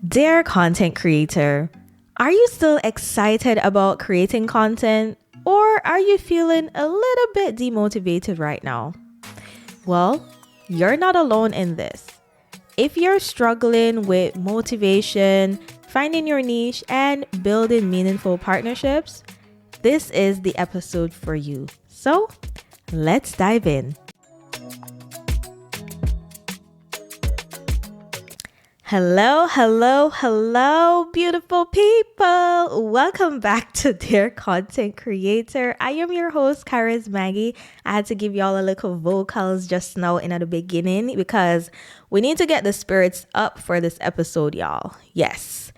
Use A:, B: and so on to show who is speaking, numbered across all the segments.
A: Dear content creator, are you still excited about creating content, or are you feeling a little bit demotivated right now? Well, you're not alone in this. If you're struggling with motivation, finding your niche, and building meaningful partnerships, this is the episode for you. So, let's dive in. Hello, beautiful people. Welcome back to Dear Content Creator. I am your host, Karis Maggie. I had to give y'all a little vocals just now in the beginning because we need to get the spirits up for this episode, y'all. Yes,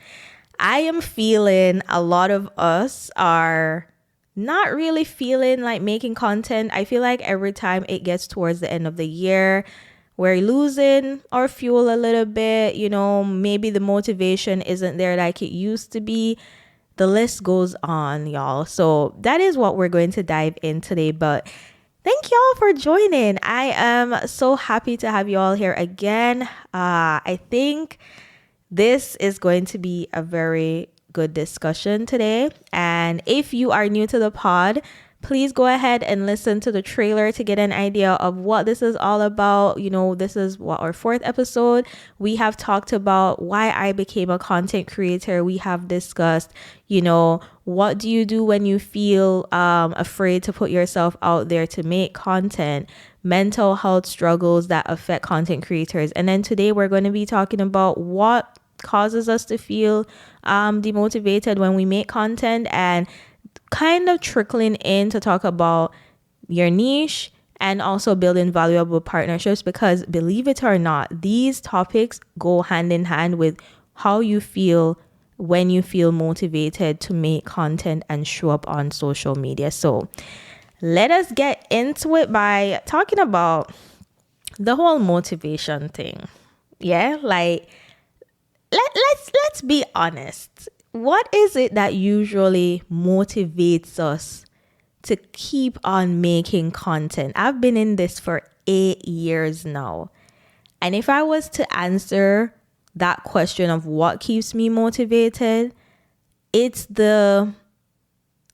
A: I am feeling a lot of us are not really feeling like making content. I feel like every time it gets towards the end of the year, we're losing our fuel a little bit, maybe the motivation isn't there like it used to be. The list goes on, y'all. So that is what we're going to dive in today. But thank y'all for joining. I am so happy to have you all here again. I think this is going to be a very good discussion today. And if you are new to the pod, please go ahead and listen to the trailer to get an idea of what this is all about. This is our fourth episode. We have talked about why I became a content creator. We have discussed, what do you do when you feel afraid to put yourself out there to make content, mental health struggles that affect content creators. And then today we're going to be talking about what causes us to feel demotivated when we make content, and kind of trickling in to talk about your niche and also building valuable partnerships, because believe it or not, these topics go hand in hand with how you feel when you feel motivated to make content and show up on social media. So let us get into it by talking about the whole motivation thing. Yeah, like let's be honest. What is it that usually motivates us to keep on making content? I've been in this for 8 years now. And if I was to answer that question of what keeps me motivated, it's the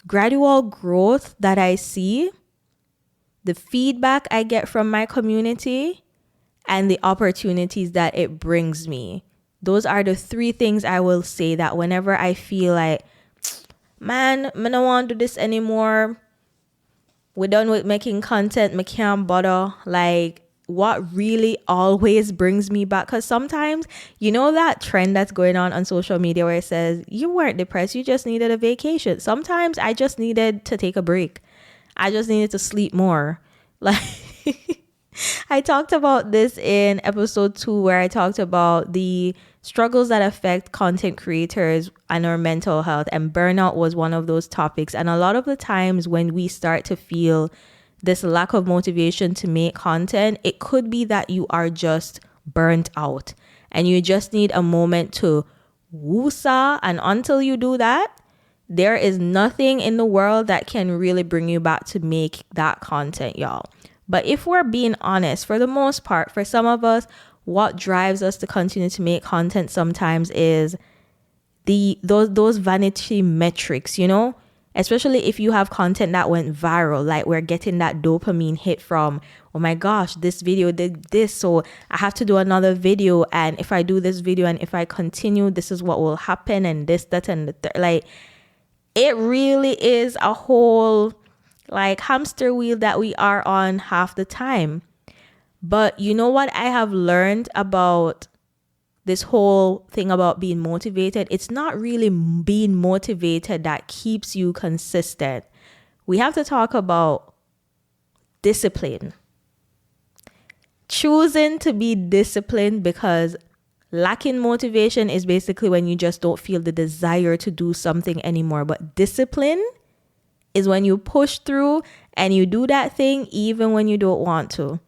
A: gradual growth that I see, the feedback I get from my community, and the opportunities that it brings me. Those are the three things I will say that whenever I feel like, man, I don't want to do this anymore. We're done with making content. I can't bother. Like, what really always brings me back? Because sometimes, that trend that's going on social media where it says, you weren't depressed, you just needed a vacation. Sometimes I just needed to take a break. I just needed to sleep more. Like, I talked about this in episode 2 where I talked about the struggles that affect content creators and our mental health, and burnout was one of those topics. And a lot of the times when we start to feel this lack of motivation to make content, it could be that you are just burnt out and you just need a moment to woosah. And until you do that, there is nothing in the world that can really bring you back to make that content, y'all. But if we're being honest, for the most part, for some of us, what drives us to continue to make content sometimes is those vanity metrics, especially if you have content that went viral, like we're getting that dopamine hit from, oh my gosh, this video did this, so I have to do another video. And if I do this video and if I continue, this is what will happen, and this, that, and the third. Like, it really is a whole hamster wheel that we are on half the time. But you know what I have learned about this whole thing about being motivated? It's not really being motivated that keeps you consistent. We have to talk about discipline. Choosing to be disciplined, because lacking motivation is basically when you just don't feel the desire to do something anymore. But discipline is when you push through and you do that thing even when you don't want to.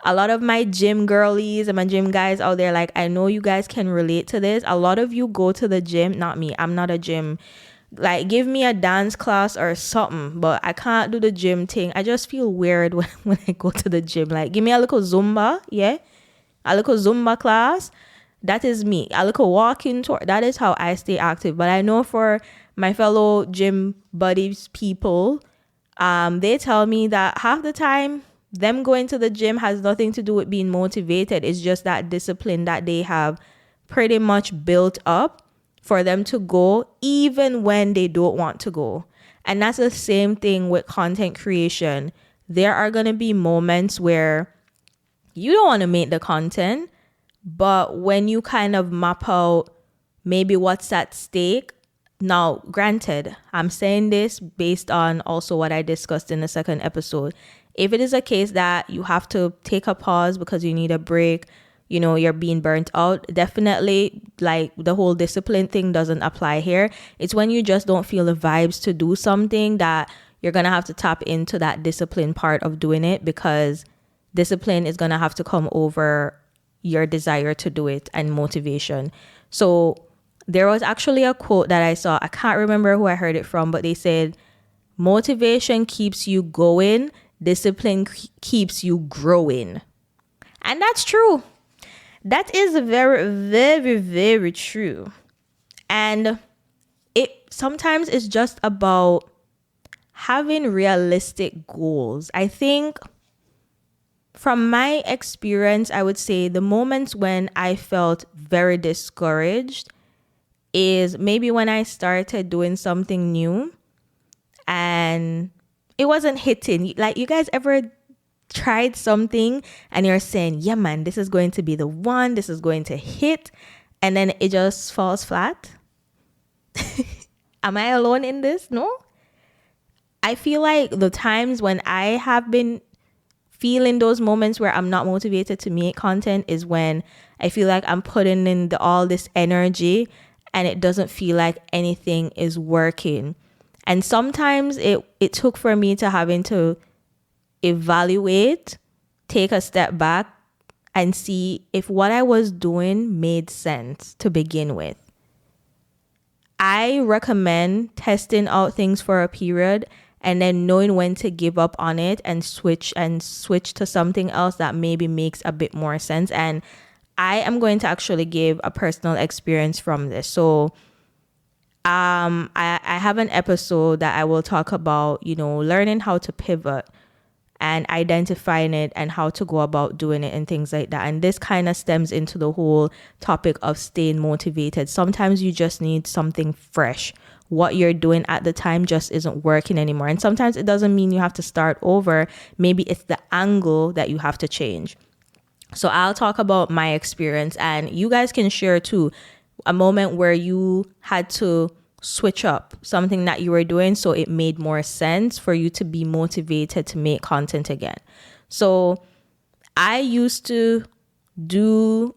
A: A lot of my gym girlies and my gym guys out there, I know you guys can relate to this. A lot of you go to the gym, not me. I'm not a gym. Give me a dance class or something, but I can't do the gym thing. I just feel weird when I go to the gym. Give me a little Zumba, yeah? A little Zumba class. That is me. I look a walking tour. That is how I stay active. But I know for my fellow gym buddies, people, they tell me that half the time them going to the gym has nothing to do with being motivated. It's just that discipline that they have pretty much built up for them to go even when they don't want to go. And that's the same thing with content creation. There are going to be moments where you don't want to make the content, but when you kind of map out maybe what's at stake. Now, granted, I'm saying this based on also what I discussed in the second episode. If it is a case that you have to take a pause because you need a break, you're being burnt out, definitely like the whole discipline thing doesn't apply here. It's when you just don't feel the vibes to do something that you're going to have to tap into that discipline part of doing it, because discipline is going to have to come over your desire to do it and motivation. So there was actually a quote that I saw. I can't remember who I heard it from, but they said, motivation keeps you going, discipline keeps you growing. And that's true. That is very, very, very true. And it sometimes is just about having realistic goals. I think from my experience, I would say the moments when I felt very discouraged is maybe when I started doing something new and it wasn't hitting. Like, you guys ever tried something and you're saying, yeah, man, this is going to be the one, this is going to hit, and then it just falls flat? Am I alone in this? No? I feel like the times when I have been feeling those moments where I'm not motivated to make content is when I feel like I'm putting in all this energy and it doesn't feel like anything is working. And sometimes it took for me to having to evaluate, take a step back, and see if what I was doing made sense to begin with. I recommend testing out things for a period and then knowing when to give up on it and switch to something else that maybe makes a bit more sense. And I am going to actually give a personal experience from this. So I have an episode that I will talk about, learning how to pivot and identifying it and how to go about doing it and things like that. And this kind of stems into the whole topic of staying motivated. Sometimes you just need something fresh. What you're doing at the time just isn't working anymore. And sometimes it doesn't mean you have to start over. Maybe it's the angle that you have to change. So I'll talk about my experience, and you guys can share too a moment where you had to switch up something that you were doing so it made more sense for you to be motivated to make content again. So I used to do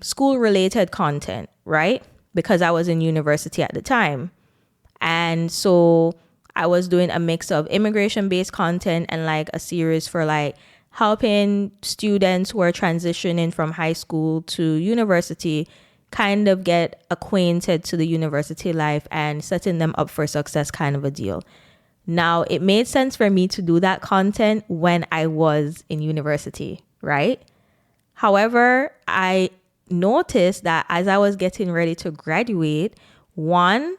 A: school related content, right? Because I was in university at the time. And so I was doing a mix of immigration based content and like a series for like helping students who are transitioning from high school to university kind of get acquainted to the university life and setting them up for success, kind of a deal. Now, it made sense for me to do that content when I was in university, right? However, I noticed that as I was getting ready to graduate, one,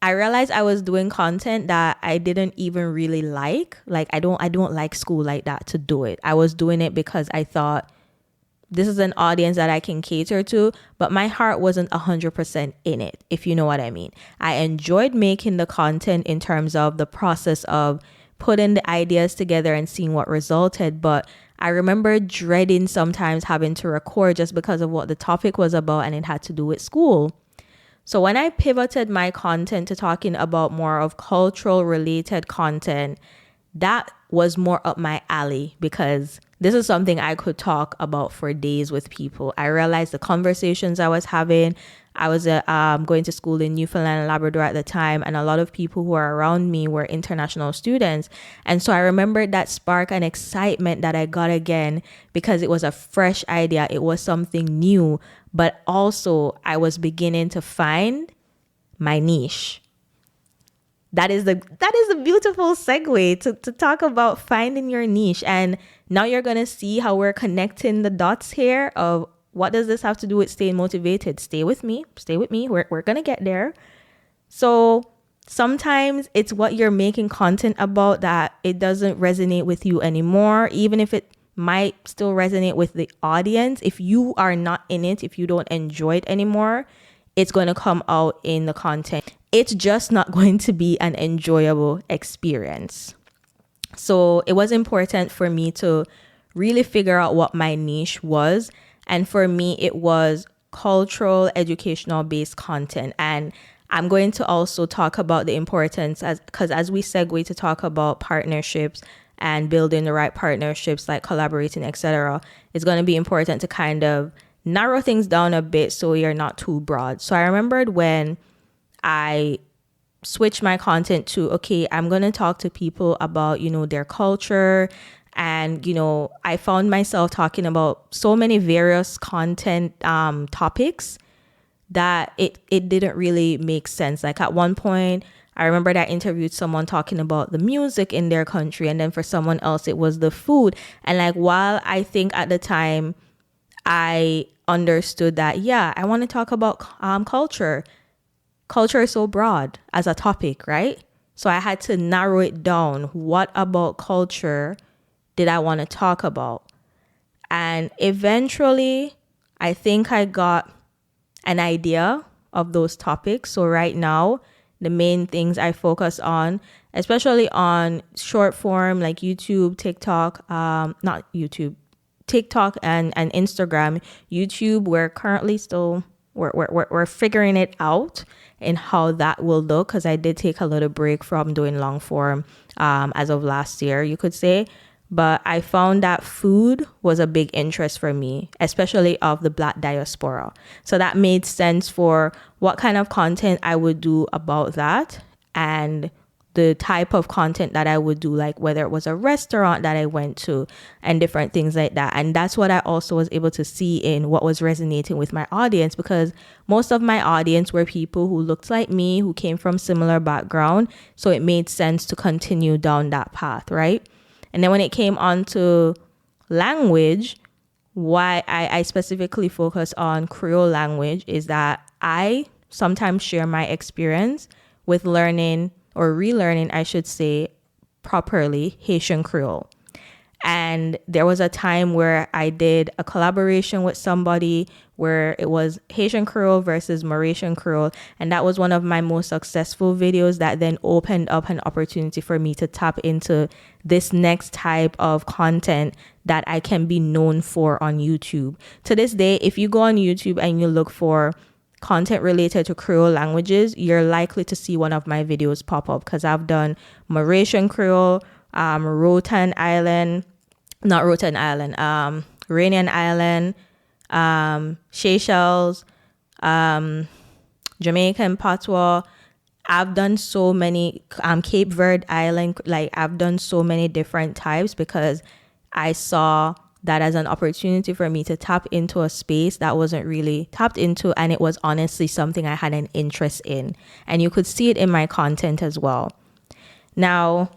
A: I realized I was doing content that I didn't even really like. Like, I don't like school like that to do it. I was doing it because I thought this is an audience that I can cater to, but my heart wasn't 100% in it, if you know what I mean. I enjoyed making the content in terms of the process of putting the ideas together and seeing what resulted, but I remember dreading sometimes having to record just because of what the topic was about and it had to do with school. So when I pivoted my content to talking about more of cultural related content, that was more up my alley because this is something I could talk about for days with people. I realized the conversations I was having. I was going to school in Newfoundland and Labrador at the time, and a lot of people who are around me were international students. And so I remembered that spark and excitement that I got again because it was a fresh idea. It was something new, but also I was beginning to find my niche. That is a beautiful segue to talk about finding your niche. And now you're going to see how we're connecting the dots here of What does this have to do with staying motivated? Stay with me. We're going to get there. So sometimes it's what you're making content about that it doesn't resonate with you anymore, even if it might still resonate with the audience. If you are not in it, if you don't enjoy it anymore, it's going to come out in the content. It's just not going to be an enjoyable experience. So it was important for me to really figure out what my niche was. And for me, it was cultural, educational based content. And I'm going to also talk about the importance because as we segue to talk about partnerships and building the right partnerships, like collaborating, etc., it's going to be important to kind of narrow things down a bit so you're not too broad. So I remembered when I switched my content to, okay, I'm going to talk to people about, their culture. And, I found myself talking about so many various content topics that it didn't really make sense. Like at one point, I remember that I interviewed someone talking about the music in their country. And then for someone else, it was the food. And like, while I think at the time I understood that, yeah, I want to talk about culture. Culture is so broad as a topic, right? So I had to narrow it down. What about culture did I want to talk about? And eventually, I think I got an idea of those topics. So right now, the main things I focus on, especially on short form like YouTube, TikTok, TikTok and Instagram. YouTube, we're currently still we're figuring it out in how that will look, because I did take a little break from doing long form as of last year, you could say. But I found that food was a big interest for me, especially of the Black diaspora. So that made sense for what kind of content I would do about that and the type of content that I would do, like whether it was a restaurant that I went to and different things like that. And that's what I also was able to see in what was resonating with my audience, because most of my audience were people who looked like me, who came from similar background. So it made sense to continue down that path, right? And then when it came on to language, why I specifically focus on Creole language is that I sometimes share my experience with learning or relearning, I should say, properly Haitian Creole. And there was a time where I did a collaboration with somebody where it was Haitian Creole versus Mauritian Creole. And that was one of my most successful videos that then opened up an opportunity for me to tap into this next type of content that I can be known for on YouTube. To this day, if you go on YouTube and you look for content related to Creole languages, you're likely to see one of my videos pop up, because I've done Mauritian Creole, Réunion Island, Seychelles, Jamaican Patois. I've done so many, Cape Verde Island, like I've done so many different types because I saw that as an opportunity for me to tap into a space that wasn't really tapped into, and it was honestly something I had an interest in. And you could see it in my content as well. Now,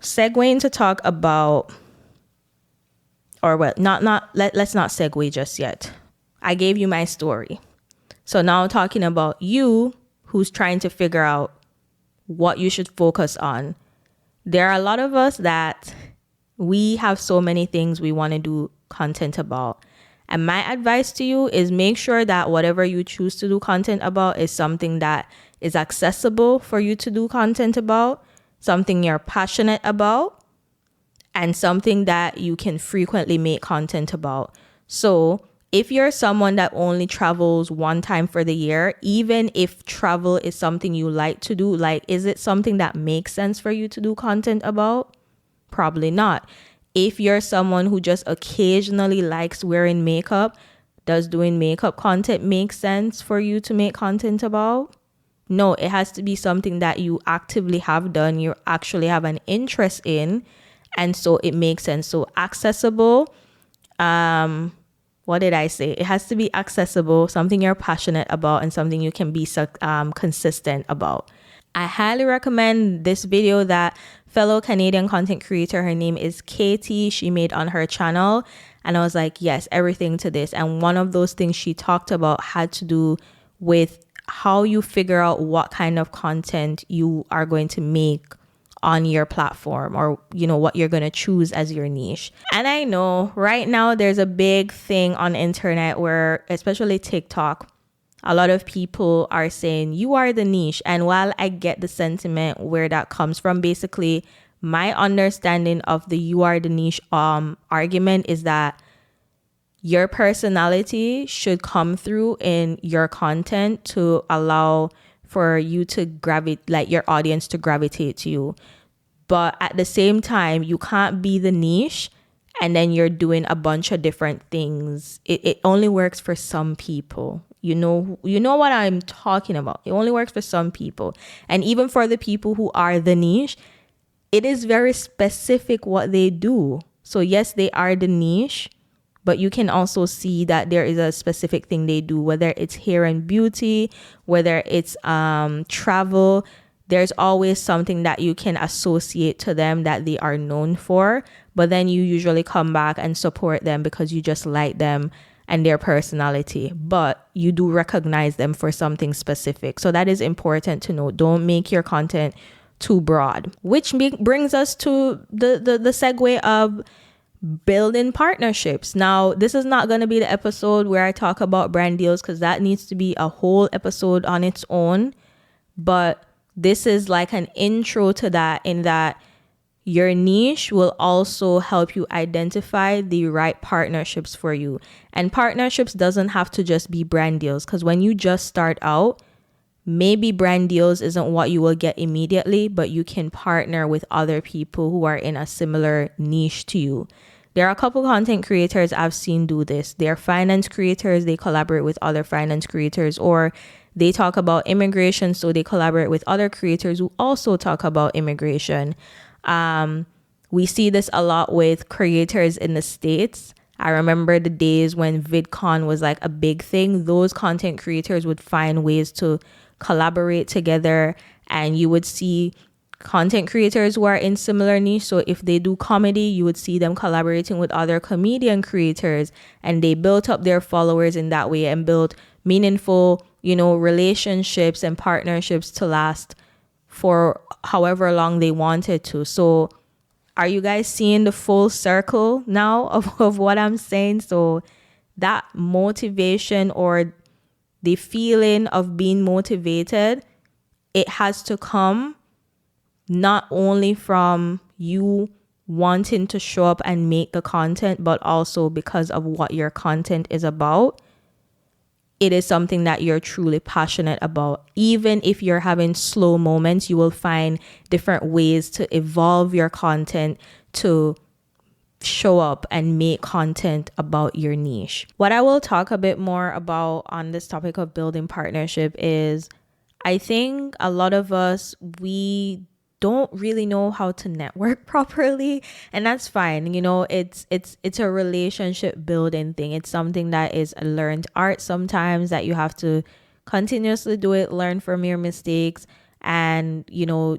A: segueing to talk about, let's not segue just yet. I gave you my story. So now talking about you who's trying to figure out what you should focus on. There are a lot of us that we have so many things we want to do content about. And my advice to you is make sure that whatever you choose to do content about is something that is accessible for you to do content about, something you're passionate about, and something that you can frequently make content about. So if you're someone that only travels one time for the year, even if travel is something you like to do, like, is it something that makes sense for you to do content about? Probably not. If you're someone who just occasionally likes wearing makeup, does doing makeup content make sense for you to make content about? No, it has to be something that you actively have done, you actually have an interest in, and so it makes sense. So accessible, what did I say? It has to be accessible, something you're passionate about, and something you can be consistent about. I highly recommend this video that fellow Canadian content creator. Her name is Katie. She made on her channel. And I was like, yes, everything to this. And one of those things she talked about had to do with how you figure out what kind of content you are going to make on your platform, or what you're going to choose as your niche. And I know right now there's a big thing on internet where, especially TikTok, a lot of people are saying you are the niche. And while I get the sentiment where that comes from, basically my understanding of the you are the niche argument is that your personality should come through in your content to allow for you to your audience to gravitate to you. But at the same time, you can't be the niche and then you're doing a bunch of different things. It only works for some people. You know what I'm talking about. It only works for some people. And even for the people who are the niche, it is very specific what they do. So yes, they are the niche, but you can also see that there is a specific thing they do, whether it's hair and beauty, whether it's travel. There's always something that you can associate to them that they are known for. But then you usually come back and support them because you just like them and their personality. But you do recognize them for something specific. So that is important to know. Don't make your content too broad. Which brings us to the segue of building partnerships. Now, this is not going to be the episode where I talk about brand deals because that needs to be a whole episode on its own. But this is like an intro to that, in that your niche will also help you identify the right partnerships for you. And partnerships doesn't have to just be brand deals, because when you just start out, maybe brand deals isn't what you will get immediately, but you can partner with other people who are in a similar niche to you. There are a couple content creators I've seen do this. They're finance creators. They collaborate with other finance creators, or they talk about immigration, so they collaborate with other creators who also talk about immigration. We see this a lot with creators in the States. I remember the days when VidCon was like a big thing. Those content creators would find ways to collaborate together, and you would see content creators who are in similar niche. So if they do comedy, you would see them collaborating with other comedian creators, and they built up their followers in that way and built meaningful, relationships and partnerships to last for however long they wanted to. So are you guys seeing the full circle now of what I'm saying? So that motivation, or the feeling of being motivated, it has to come not only from you wanting to show up and make the content, but also because of what your content is about. It is something that you're truly passionate about. Even if you're having slow moments, you will find different ways to evolve your content to show up and make content about your niche. What I will talk a bit more about on this topic of building partnership is, I think a lot of us, we don't really know how to network properly, and that's fine. It's a relationship building thing. It's something that is a learned art sometimes, that you have to continuously do it, learn from your mistakes, and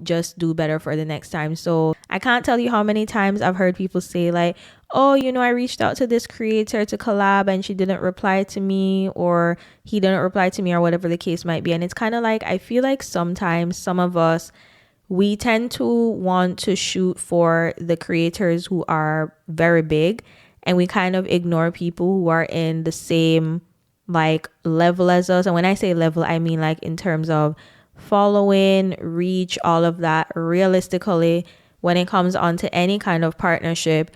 A: just do better for the next time. So I can't tell you how many times I've heard people say like, oh, I reached out to this creator to collab and she didn't reply to me, or he didn't reply to me, or whatever the case might be. And it's kind of like, I feel like sometimes some of us, we tend to want to shoot for the creators who are very big, and we kind of ignore people who are in the same level as us. And when I say level, I mean in terms of following, reach, all of that. Realistically, when it comes on to any kind of partnership,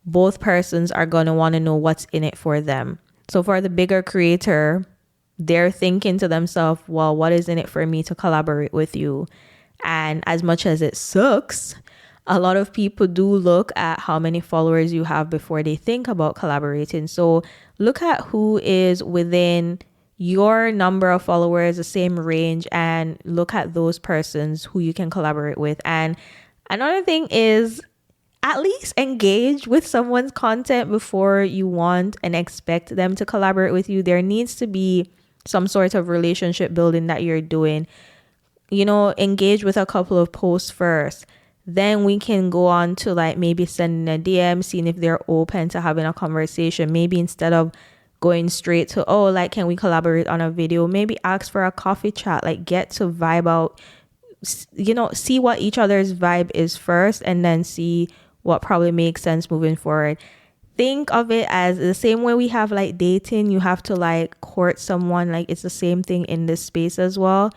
A: both persons are going to want to know what's in it for them. So for the bigger creator, they're thinking to themselves, well, what is in it for me to collaborate with you? And as much as it sucks, a lot of people do look at how many followers you have before they think about collaborating. So look at who is within your number of followers, the same range, and look at those persons who you can collaborate with. And another thing is, at least engage with someone's content before you want and expect them to collaborate with you. There needs to be some sort of relationship building that you're doing. Engage with a couple of posts first. then we can go on to like maybe sending a DM, seeing if they're open to having a conversation. Maybe instead of going straight to, oh, like, can we collaborate on a video? Maybe ask for a coffee chat, like get to vibe out, see what each other's vibe is first, and then see what probably makes sense moving forward. Think of it as the same way we have like dating, you have to like court someone. Like it's the same thing in this space as well.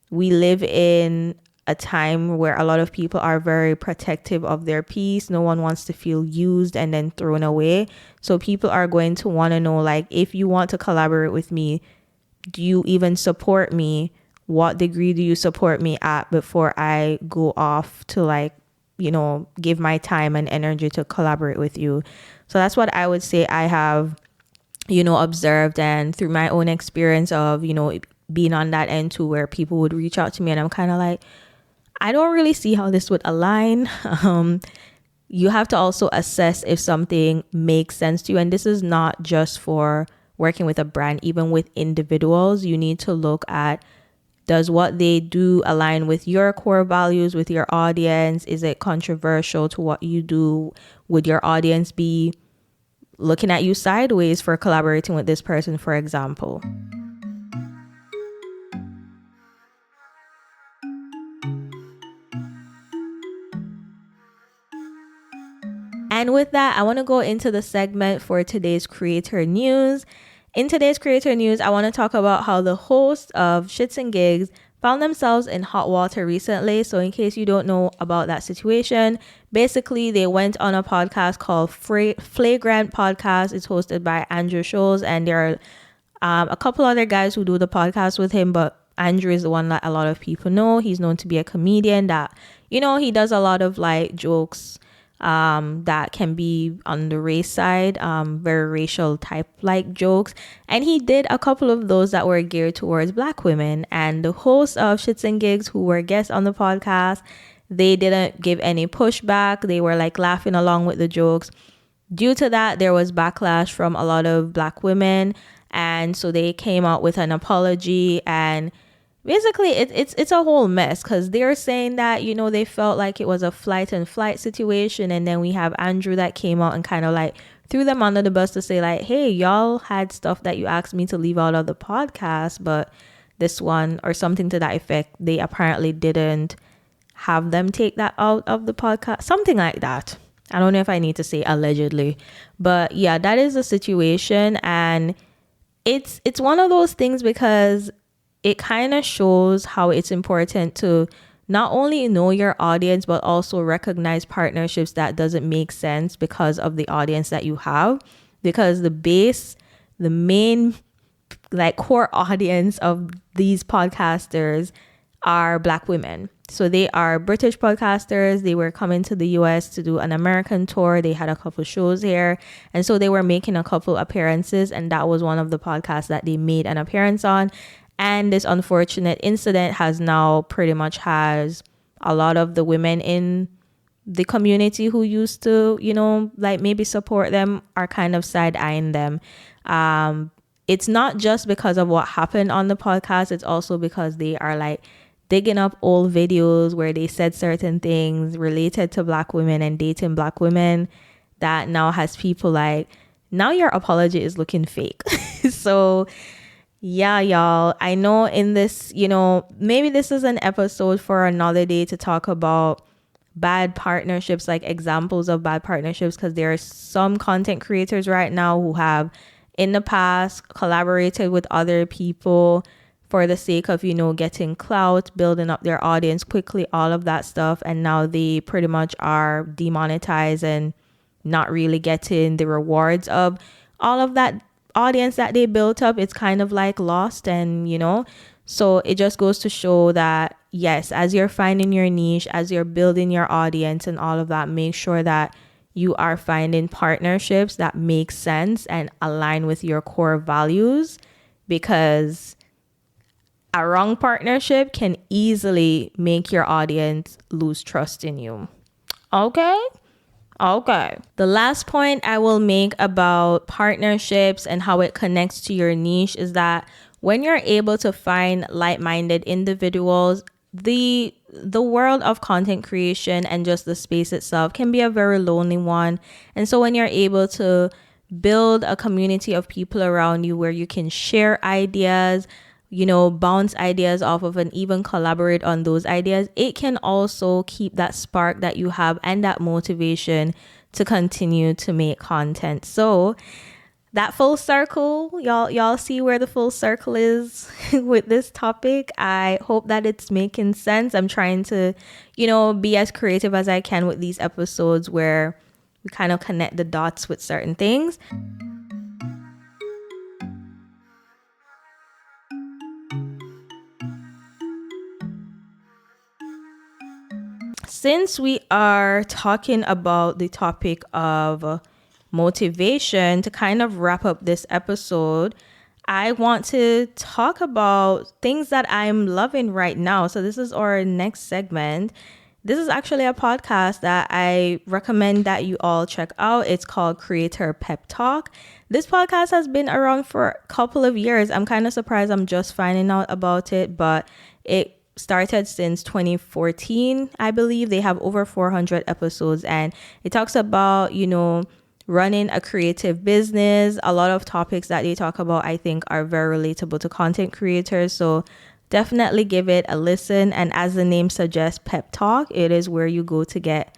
A: We live in a time where a lot of people are very protective of their peace. No one wants to feel used and then thrown away. So people are going to want to know, like, if you want to collaborate with me, do you even support me? What degree do you support me at before I go off to like, give my time and energy to collaborate with you? So that's what I would say I have, observed, and through my own experience of, being on that end too, where people would reach out to me and I'm kind of like, I don't really see how this would align. You have to also assess if something makes sense to you. And this is not just for working with a brand, even with individuals. You need to look at, does what they do align with your core values, with your audience? Is it controversial to what you do? Would your audience be looking at you sideways for collaborating with this person, for example? And with that, I want to go into the segment for today's creator news. In today's creator news, I want to talk about how the hosts of Shits and Gigs found themselves in hot water recently. So in case you don't know about that situation, basically they went on a podcast called Flagrant Podcast. It's hosted by Andrew Scholes, and there are a couple other guys who do the podcast with him, but Andrew is the one that a lot of people know. He's known to be a comedian that, he does a lot of like jokes that can be on the race side, very racial type like jokes, and he did a couple of those that were geared towards Black women. And the hosts of Shits and Gigs, who were guests on the podcast, they didn't give any pushback. They were like laughing along with the jokes. Due to that, there was backlash from a lot of Black women, and so they came out with an apology. And basically, it's a whole mess, because they're saying that, they felt like it was a flight and flight situation. And then we have Andrew that came out and kind of like threw them under the bus to say like, hey, y'all had stuff that you asked me to leave out of the podcast, but this one, or something to that effect, they apparently didn't have them take that out of the podcast. Something like that. I don't know if I need to say allegedly, but yeah, that is the situation. And it's one of those things, because it kind of shows how it's important to not only know your audience, but also recognize partnerships that doesn't make sense because of the audience that you have. Because the main like core audience of these podcasters are Black women. So they are British podcasters. They were coming to the US to do an American tour. They had a couple shows here. And so they were making a couple appearances. And that was one of the podcasts that they made an appearance on. And this unfortunate incident has now pretty much has a lot of the women in the community who used to, like maybe support them, are kind of side-eyeing them. It's not just because of what happened on the podcast. It's also because they are like digging up old videos where they said certain things related to Black women and dating Black women that now has people like, now your apology is looking fake. So yeah, y'all, I know in this, maybe this is an episode for another day to talk about bad partnerships, like examples of bad partnerships, because there are some content creators right now who have in the past collaborated with other people for the sake of, getting clout, building up their audience quickly, all of that stuff. And now they pretty much are demonetized and not really getting the rewards of all of that audience that they built up. It's kind of like lost. And so it just goes to show that yes, as you're finding your niche, as you're building your audience and all of that, make sure that you are finding partnerships that make sense and align with your core values, because a wrong partnership can easily make your audience lose trust in you. Okay. The last point I will make about partnerships and how it connects to your niche is that when you're able to find like-minded individuals, the the world of content creation and just the space itself can be a very lonely one. And so when you're able to build a community of people around you where you can share ideas, bounce ideas off of and even collaborate on those ideas, it can also keep that spark that you have and that motivation to continue to make content. So that full circle, y'all see where the full circle is with this topic. I hope that it's making sense. I'm trying to, be as creative as I can with these episodes where we kind of connect the dots with certain things. Since we are talking about the topic of motivation, to kind of wrap up this episode, I want to talk about things that I'm loving right now. So this is our next segment. This is actually a podcast that I recommend that you all check out. It's called Creator Pep Talk. This podcast has been around for a couple of years. I'm kind of surprised I'm just finding out about it, but it started since 2014, I believe. They have over 400 episodes, and it talks about, running a creative business. A lot of topics that they talk about, I think, are very relatable to content creators. So definitely give it a listen. And as the name suggests, Pep Talk, it is where you go to get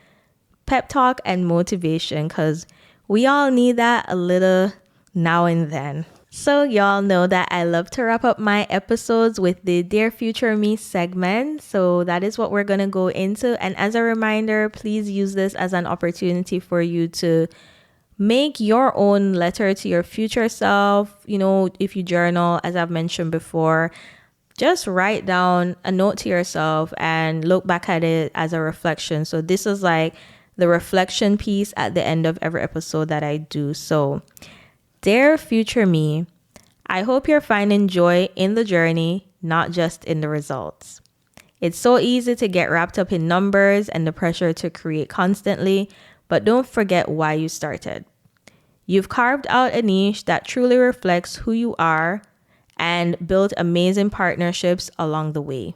A: pep talk and motivation, because we all need that a little now and then. So y'all know that I love to wrap up my episodes with the Dear Future Me segment. So that is what we're going to go into. And as a reminder, please use this as an opportunity for you to make your own letter to your future self. If you journal, as I've mentioned before, just write down a note to yourself and look back at it as a reflection. So this is like the reflection piece at the end of every episode that I do. So Dear Future Me, I hope you're finding joy in the journey, not just in the results. It's so easy to get wrapped up in numbers and the pressure to create constantly, but don't forget why you started. You've carved out a niche that truly reflects who you are and built amazing partnerships along the way.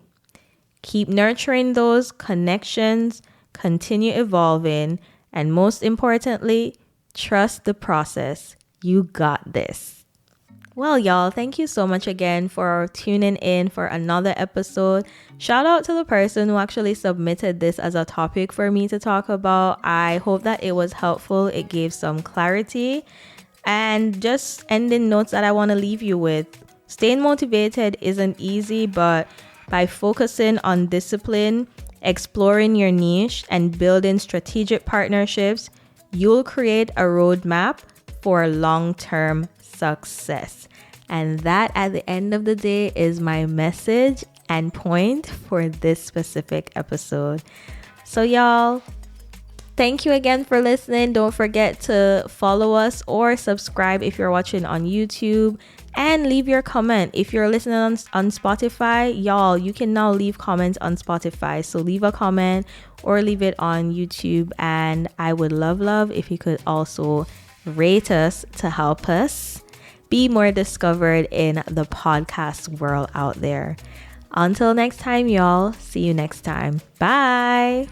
A: Keep nurturing those connections, continue evolving, and most importantly, trust the process. You got this. Well, y'all, thank you so much again for tuning in for another episode. Shout out to the person who actually submitted this as a topic for me to talk about. I hope that it was helpful. It gave some clarity. And just ending notes that I want to leave you with. Staying motivated isn't easy, but by focusing on discipline, exploring your niche, and building strategic partnerships, you'll create a roadmap for long-term success. And that, at the end of the day, is my message and point for this specific episode. So y'all, thank you again for listening. Don't forget to follow us or subscribe if you're watching on YouTube, and leave your comment. If you're listening on Spotify, y'all, you can now leave comments on Spotify. So leave a comment or leave it on YouTube. And I would love if you could also rate us to help us be more discovered in the podcast world out there. Until next time, y'all. See you next time. Bye.